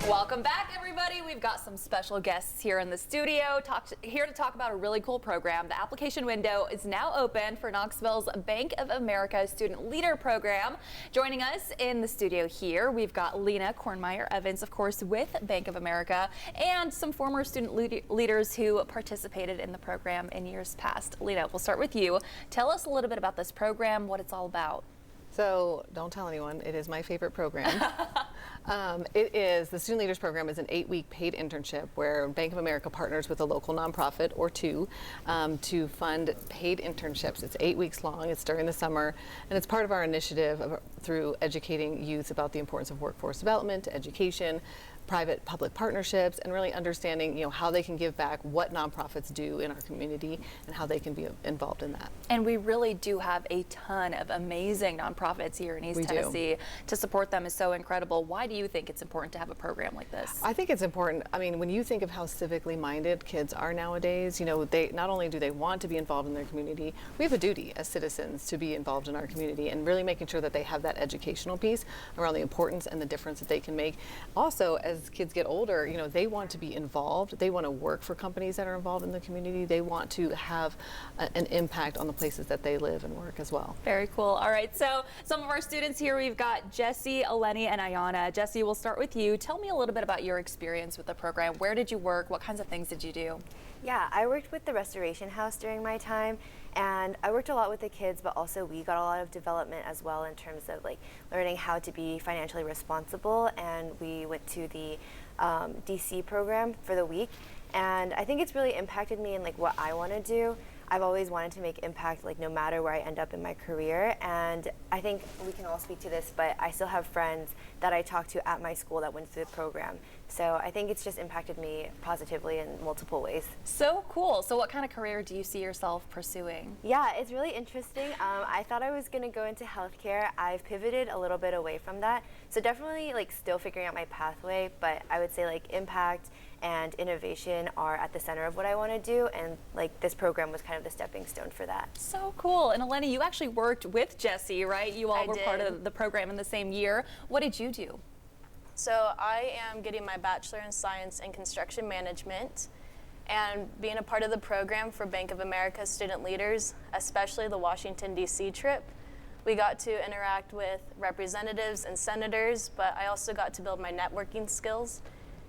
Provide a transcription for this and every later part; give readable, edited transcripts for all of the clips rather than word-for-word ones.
Welcome back, everybody. We've got some special guests here in the studio here to talk about a really cool program. The application window is now open for Knoxville's Bank of America Student Leader Program. Joining us in the studio here, we've got Lena Kornmeyer-Evans, of course, with Bank of America, and some former student leaders who participated in the program in years past. Lena, we'll start with you. Tell us a little bit about this program, what it's all about. So don't tell anyone, it is my favorite program. The Student Leaders Program is an 8-week paid internship where Bank of America partners with a local nonprofit or two to fund paid internships. It's 8 weeks long, it's during the summer, and it's part of our initiative through educating youth about the importance of workforce development, education, private-public partnerships, and really understanding, how they can give back, what nonprofits do in our community, and how they can be involved in that. And we really do have a ton of amazing nonprofits here in East Tennessee. To support them is so incredible. Why do you think it's important to have a program like this? I think it's important. I mean, when you think of how civically minded kids are nowadays, they not only do they want to be involved in their community, we have a duty as citizens to be involved in our community and really making sure that they have that educational piece around the importance and the difference that they can make. Also, as kids get older, they want to be involved. They want to work for companies that are involved in the community. They want to have an impact on the places that they live and work as well. Very cool. All right, so some of our students here, we've got Jesse, Eleni, and Ayana. Jesse, we'll start with you. Tell me a little bit about your experience with the program. Where did you work? What kinds of things did you do? Yeah, I worked with the Restoration House during my time, and I worked a lot with the kids, but also we got a lot of development as well in terms of learning how to be financially responsible, and we went to the DC program for the week, and I think it's really impacted me in what I want to do. I've always wanted to make impact no matter where I end up in my career, and I think we can all speak to this, but I still have friends that I talk to at my school that went through the program. So I think it's just impacted me positively in multiple ways. So cool. So what kind of career do you see yourself pursuing? Yeah, it's really interesting. I thought I was going to go into healthcare. I've pivoted a little bit away from that. So definitely still figuring out my pathway, but I would say impact and innovation are at the center of what I want to do, and this program was kind of the stepping stone for that. So cool. And Eleni, you actually worked with Jesse, right? You all were part of the program in the same year. What did you do? So I am getting my Bachelor in Science in Construction Management, and being a part of the program for Bank of America Student Leaders, especially the Washington, D.C. trip, we got to interact with representatives and senators, but I also got to build my networking skills,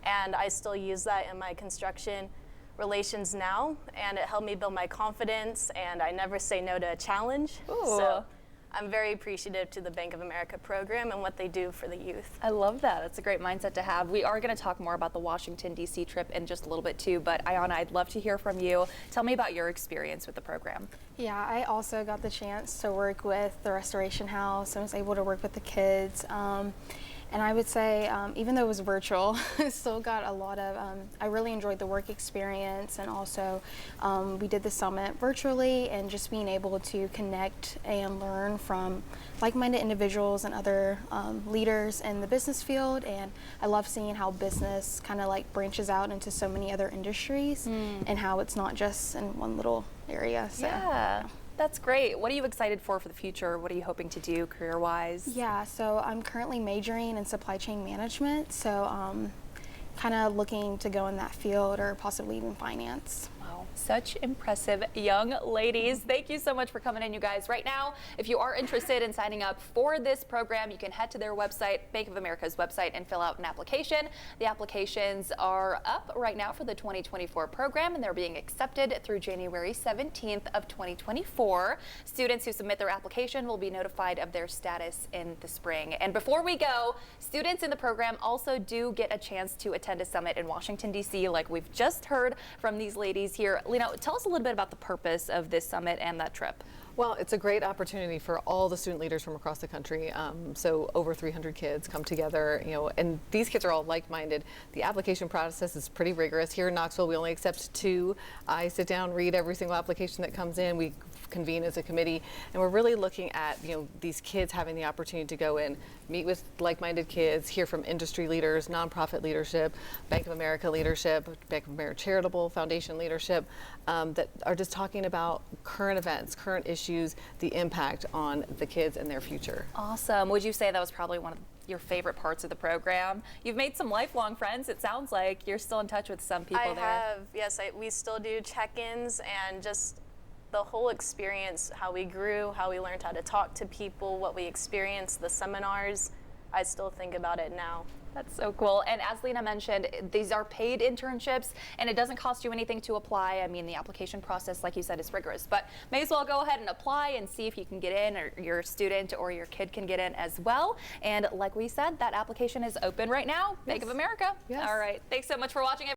and I still use that in my construction relations now, and it helped me build my confidence, and I never say no to a challenge. Ooh. So I'm very appreciative to the Bank of America program and what they do for the youth. I love that. That's a great mindset to have. We are going to talk more about the Washington, D.C. trip in just a little bit too, but Ayana, I'd love to hear from you. Tell me about your experience with the program. Yeah, I also got the chance to work with the Restoration House and was able to work with the kids. And I would say, even though it was virtual, I still got a lot of, I really enjoyed the work experience, and also we did the summit virtually, and just being able to connect and learn from like-minded individuals and other leaders in the business field. And I love seeing how business kind of branches out into so many other industries, and how it's not just in one little area. So. Yeah. That's great. What are you excited for the future? What are you hoping to do career-wise? Yeah, so I'm currently majoring in supply chain management, so kind of looking to go in that field or possibly even finance. Wow, such impressive young ladies. Thank you so much for coming in, you guys. Right now, if you are interested in signing up for this program, you can head to their website, Bank of America's website, and fill out an application. The applications are up right now for the 2024 program, and they're being accepted through January 17th of 2024. Students who submit their application will be notified of their status in the spring. And before we go, students in the program also do get a chance to attend a summit in Washington, D.C., like we've just heard from these ladies here. Lena, tell us a little bit about the purpose of this summit and that trip. Well, it's a great opportunity for all the student leaders from across the country. So over 300 kids come together, and these kids are all like-minded. The application process is pretty rigorous. Here in Knoxville, we only accept 2. I sit down, read every single application that comes in. We convene as a committee, and we're really looking at these kids having the opportunity to go in, meet with like-minded kids, hear from industry leaders, nonprofit leadership, Bank of America leadership, Bank of America Charitable Foundation leadership, that are just talking about current events, current issues, the impact on the kids and their future. Awesome. Would you say that was probably one of your favorite parts of the program? You've made some lifelong friends. It sounds like you're still in touch with some people I there. have, yes, we still do check-ins, and just the whole experience, how we grew, how we learned how to talk to people, what we experienced, the seminars. I still think about it now. That's so cool. And as Lena mentioned, these are paid internships, and it doesn't cost you anything to apply. I mean, the application process, like you said, is rigorous, but may as well go ahead and apply and see if you can get in, or your student or your kid can get in as well. And like we said, that application is open right now. Bank of America. Yes. All right. Thanks so much for watching.